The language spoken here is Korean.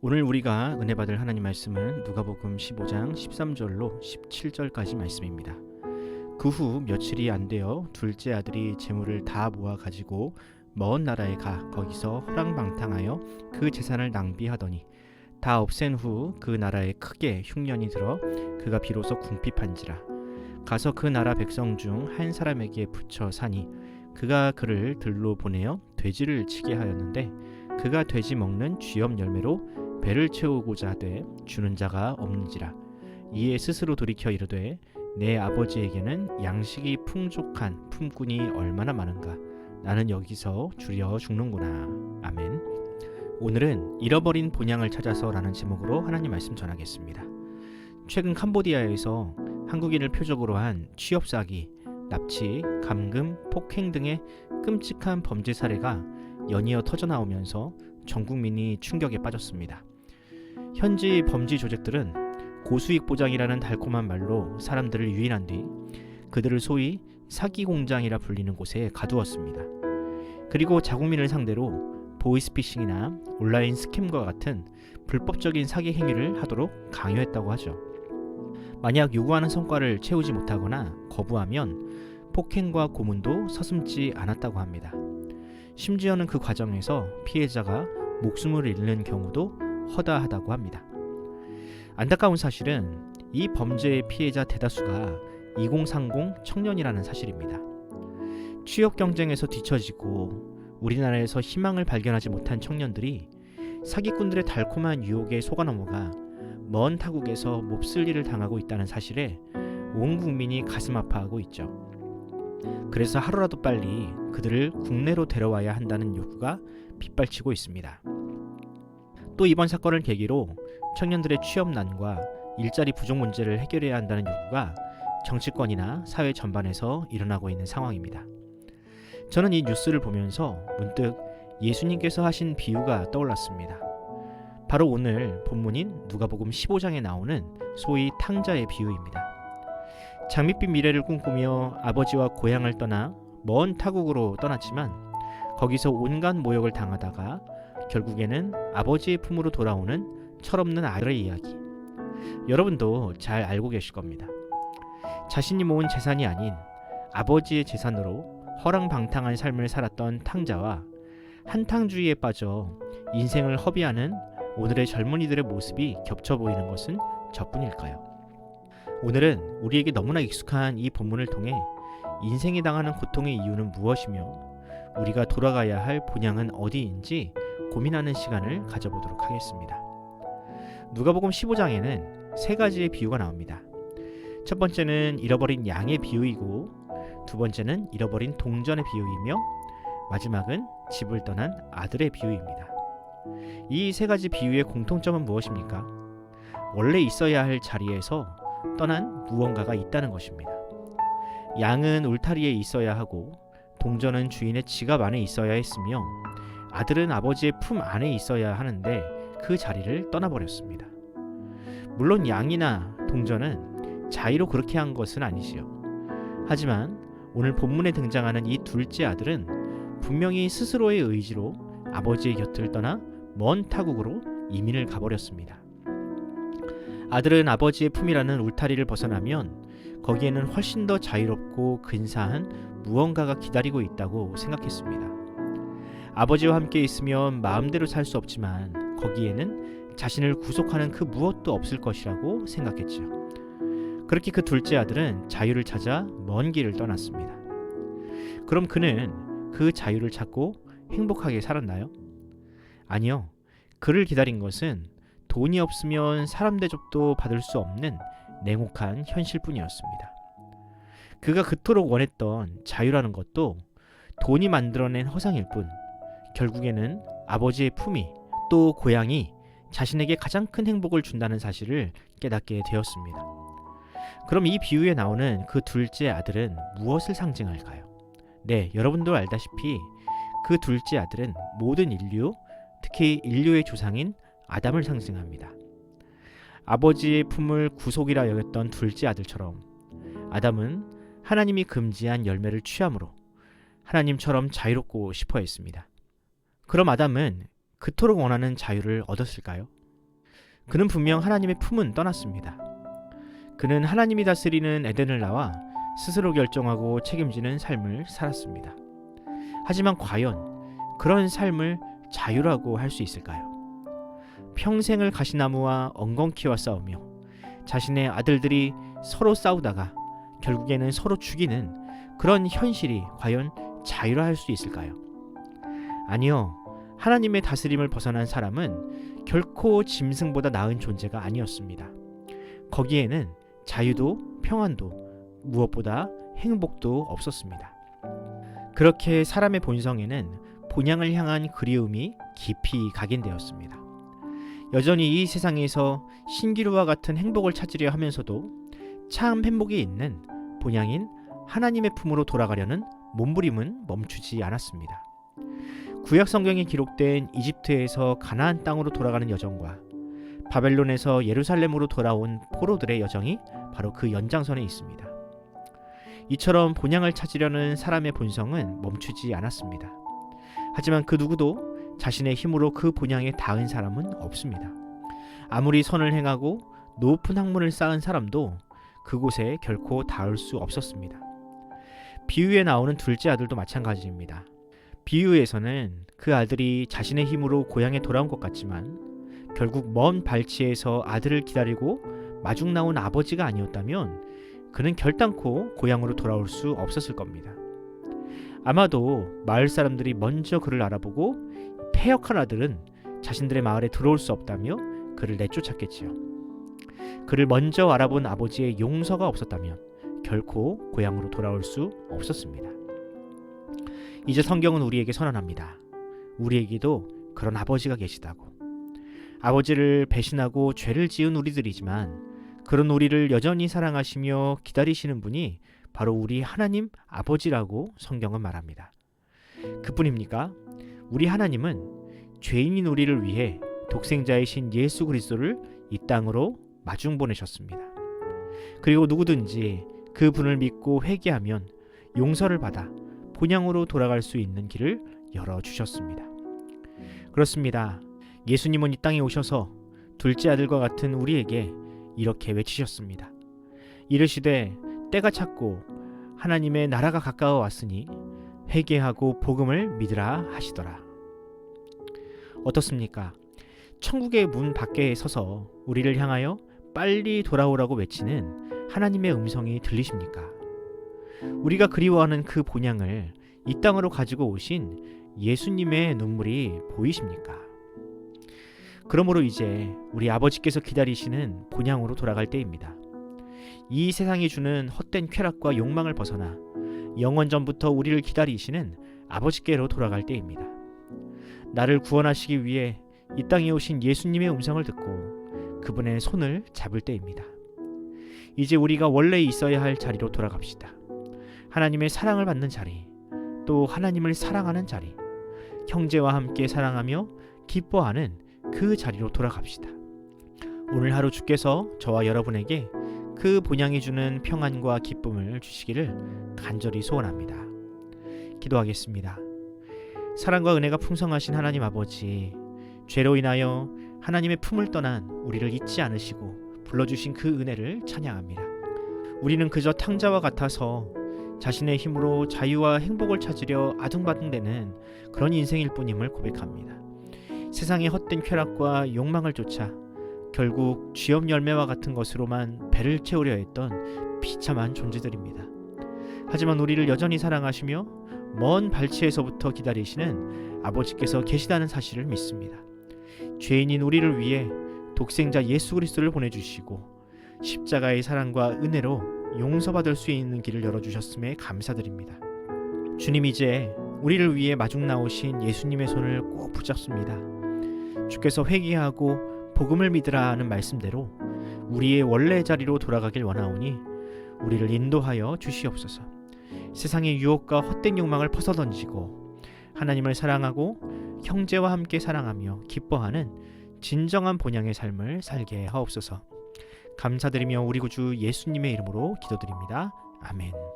오늘 우리가 은혜 받을 하나님 말씀은 누가복음 15장 13절로 17절까지 말씀입니다. 그 후 며칠이 안 되어 둘째 아들이 재물을 다 모아 가지고 먼 나라에 가 거기서 허랑방탕하여 그 재산을 낭비하더니 다 없앤 후 그 나라에 크게 흉년이 들어 그가 비로소 궁핍한지라. 가서 그 나라 백성 중 한 사람에게 붙여 사니 그가 그를 들로 보내어 돼지를 치게 하였는데 그가 돼지 먹는 쥐염 열매로 배를 채우고자 하되 주는 자가 없는지라. 이에 스스로 돌이켜 이르되 내 아버지에게는 양식이 풍족한 품꾼이 얼마나 많은가. 나는 여기서 주려 죽는구나. 아멘. 오늘은 잃어버린 본향을 찾아서라는 제목으로 하나님 말씀 전하겠습니다. 최근 캄보디아에서 한국인을 표적으로 한 취업 사기, 납치, 감금, 폭행 등의 끔찍한 범죄 사례가 연이어 터져나오면서 전 국민이 충격에 빠졌습니다. 현지 범죄 조직들은 고수익 보장이라는 달콤한 말로 사람들을 유인한 뒤 그들을 소위 사기 공장이라 불리는 곳에 가두었습니다. 그리고 자국민을 상대로 보이스피싱이나 온라인 스캠과 같은 불법적인 사기 행위를 하도록 강요했다고 하죠. 만약 요구하는 성과를 채우지 못하거나 거부하면 폭행과 고문도 서슴지 않았다고 합니다. 심지어는 그 과정에서 피해자가 목숨을 잃는 경우도 허다하다고 합니다. 안타까운 사실은 이 범죄의 피해자 대다수가 2030 청년이라는 사실입니다. 취업 경쟁에서 뒤처지고 우리나라에서 희망을 발견하지 못한 청년들이 사기꾼들의 달콤한 유혹에 속아 넘어가 먼 타국에서 몹쓸 일을 당하고 있다는 사실에 온 국민이 가슴 아파하고 있죠. 그래서 하루라도 빨리 그들을 국내로 데려와야 한다는 요구가 빗발치고 있습니다. 또 이번 사건을 계기로 청년들의 취업난과 일자리 부족 문제를 해결해야 한다는 요구가 정치권이나 사회 전반에서 일어나고 있는 상황입니다. 저는 이 뉴스를 보면서 문득 예수님께서 하신 비유가 떠올랐습니다. 바로 오늘 본문인 누가복음 15장에 나오는 소위 탕자의 비유입니다. 장밋빛 미래를 꿈꾸며 아버지와 고향을 떠나 먼 타국으로 떠났지만 거기서 온갖 모욕을 당하다가 결국에는 아버지의 품으로 돌아오는 철없는 아들의 이야기. 여러분도 잘 알고 계실 겁니다. 자신이 모은 재산이 아닌 아버지의 재산으로 허랑방탕한 삶을 살았던 탕자와 한탕주의에 빠져 인생을 허비하는 오늘의 젊은이들의 모습이 겹쳐 보이는 것은 저뿐일까요? 오늘은 우리에게 너무나 익숙한 이 본문을 통해 인생이 당하는 고통의 이유는 무엇이며 우리가 돌아가야 할 본향은 어디인지 고민하는 시간을 가져보도록 하겠습니다. 누가복음 15장에는 세 가지의 비유가 나옵니다. 첫 번째는 잃어버린 양의 비유이고, 두 번째는 잃어버린 동전의 비유이며, 마지막은 집을 떠난 아들의 비유입니다. 이 세 가지 비유의 공통점은 무엇입니까? 원래 있어야 할 자리에서 떠난 무언가가 있다는 것입니다. 양은 울타리에 있어야 하고, 동전은 주인의 지갑 안에 있어야 했으며, 아들은 아버지의 품 안에 있어야 하는데 그 자리를 떠나버렸습니다. 물론 양이나 동전은 자의로 그렇게 한 것은 아니지요. 하지만 오늘 본문에 등장하는 이 둘째 아들은 분명히 스스로의 의지로 아버지의 곁을 떠나 먼 타국으로 이민을 가버렸습니다. 아들은 아버지의 품이라는 울타리를 벗어나면 거기에는 훨씬 더 자유롭고 근사한 무언가가 기다리고 있다고 생각했습니다. 아버지와 함께 있으면 마음대로 살 수 없지만 거기에는 자신을 구속하는 그 무엇도 없을 것이라고 생각했죠. 그렇게 그 둘째 아들은 자유를 찾아 먼 길을 떠났습니다. 그럼 그는 그 자유를 찾고 행복하게 살았나요? 아니요. 그를 기다린 것은 돈이 없으면 사람 대접도 받을 수 없는 냉혹한 현실뿐이었습니다. 그가 그토록 원했던 자유라는 것도 돈이 만들어낸 허상일 뿐, 결국에는 아버지의 품이 또 고향이 자신에게 가장 큰 행복을 준다는 사실을 깨닫게 되었습니다. 그럼 이 비유에 나오는 그 둘째 아들은 무엇을 상징할까요? 네, 여러분도 알다시피 그 둘째 아들은 모든 인류, 특히 인류의 조상인 아담을 상징합니다. 아버지의 품을 구속이라 여겼던 둘째 아들처럼 아담은 하나님이 금지한 열매를 취함으로 하나님처럼 자유롭고 싶어 했습니다. 그럼 아담은 그토록 원하는 자유를 얻었을까요? 그는 분명 하나님의 품은 떠났습니다. 그는 하나님이 다스리는 에덴을 나와 스스로 결정하고 책임지는 삶을 살았습니다. 하지만 과연 그런 삶을 자유라고 할 수 있을까요? 평생을 가시나무와 엉겅퀴와 싸우며 자신의 아들들이 서로 싸우다가 결국에는 서로 죽이는 그런 현실이 과연 자유라 할 수 있을까요? 아니요. 하나님의 다스림을 벗어난 사람은 결코 짐승보다 나은 존재가 아니었습니다. 거기에는 자유도 평안도 무엇보다 행복도 없었습니다. 그렇게 사람의 본성에는 본향을 향한 그리움이 깊이 각인되었습니다. 여전히 이 세상에서 신기루와 같은 행복을 찾으려 하면서도 참 행복이 있는 본향인 하나님의 품으로 돌아가려는 몸부림은 멈추지 않았습니다. 구약 성경에 기록된 이집트에서 가나안 땅으로 돌아가는 여정과 바벨론에서 예루살렘으로 돌아온 포로들의 여정이 바로 그 연장선에 있습니다. 이처럼 본향을 찾으려는 사람의 본성은 멈추지 않았습니다. 하지만 그 누구도 자신의 힘으로 그 본향에 닿은 사람은 없습니다. 아무리 선을 행하고 높은 학문을 쌓은 사람도 그곳에 결코 닿을 수 없었습니다. 비유에 나오는 둘째 아들도 마찬가지입니다. 비유에서는 그 아들이 자신의 힘으로 고향에 돌아온 것 같지만 결국 먼 발치에서 아들을 기다리고 마중 나온 아버지가 아니었다면 그는 결단코 고향으로 돌아올 수 없었을 겁니다. 아마도 마을 사람들이 먼저 그를 알아보고 패역한 아들은 자신들의 마을에 들어올 수 없다며 그를 내쫓았겠지요. 그를 먼저 알아본 아버지의 용서가 없었다면 결코 고향으로 돌아올 수 없었습니다. 이제 성경은 우리에게 선언합니다. 우리에게도 그런 아버지가 계시다고. 아버지를 배신하고 죄를 지은 우리들이지만 그런 우리를 여전히 사랑하시며 기다리시는 분이 바로 우리 하나님 아버지라고 성경은 말합니다. 그뿐입니까? 우리 하나님은 죄인인 우리를 위해 독생자이신 예수 그리스도를 이 땅으로 마중 보내셨습니다. 그리고 누구든지 그 분을 믿고 회개하면 용서를 받아 본향으로 돌아갈 수 있는 길을 열어주셨습니다. 그렇습니다. 예수님은 이 땅에 오셔서 둘째 아들과 같은 우리에게 이렇게 외치셨습니다. 이르시되 때가 찼고 하나님의 나라가 가까워 왔으니 회개하고 복음을 믿으라 하시더라. 어떻습니까? 천국의 문 밖에 서서 우리를 향하여 빨리 돌아오라고 외치는 하나님의 음성이 들리십니까? 우리가 그리워하는 그 본향을 이 땅으로 가지고 오신 예수님의 눈물이 보이십니까? 그러므로 이제 우리 아버지께서 기다리시는 본향으로 돌아갈 때입니다. 이 세상이 주는 헛된 쾌락과 욕망을 벗어나 영원전부터 우리를 기다리시는 아버지께로 돌아갈 때입니다. 나를 구원하시기 위해 이 땅에 오신 예수님의 음성을 듣고 그분의 손을 잡을 때입니다. 이제 우리가 원래 있어야 할 자리로 돌아갑시다. 하나님의 사랑을 받는 자리, 또 하나님을 사랑하는 자리, 형제와 함께 사랑하며 기뻐하는 그 자리로 돌아갑시다. 오늘 하루 주께서 저와 여러분에게 그 본향이 주는 평안과 기쁨을 주시기를 간절히 소원합니다. 기도하겠습니다. 사랑과 은혜가 풍성하신 하나님 아버지, 죄로 인하여 하나님의 품을 떠난 우리를 잊지 않으시고 불러주신 그 은혜를 찬양합니다. 우리는 그저 탕자와 같아서 자신의 힘으로 자유와 행복을 찾으려 아둥바둥대는 그런 인생일 뿐임을 고백합니다. 세상의 헛된 쾌락과 욕망을 쫓아 결국 쥐업 열매와 같은 것으로만 배를 채우려 했던 비참한 존재들입니다. 하지만 우리를 여전히 사랑하시며 먼 발치에서부터 기다리시는 아버지께서 계시다는 사실을 믿습니다. 죄인인 우리를 위해 독생자 예수 그리스도를 보내주시고 십자가의 사랑과 은혜로 용서받을 수 있는 길을 열어주셨음에 감사드립니다. 주님, 이제 우리를 위해 마중 나오신 예수님의 손을 꼭 붙잡습니다. 주께서 회개하고 복음을 믿으라 하는 말씀대로 우리의 원래 자리로 돌아가길 원하오니 우리를 인도하여 주시옵소서. 세상의 유혹과 헛된 욕망을 벗어던지고 하나님을 사랑하고 형제와 함께 사랑하며 기뻐하는 진정한 본향의 삶을 살게 하옵소서. 감사드리며 우리 구주 예수님의 이름으로 기도드립니다. 아멘.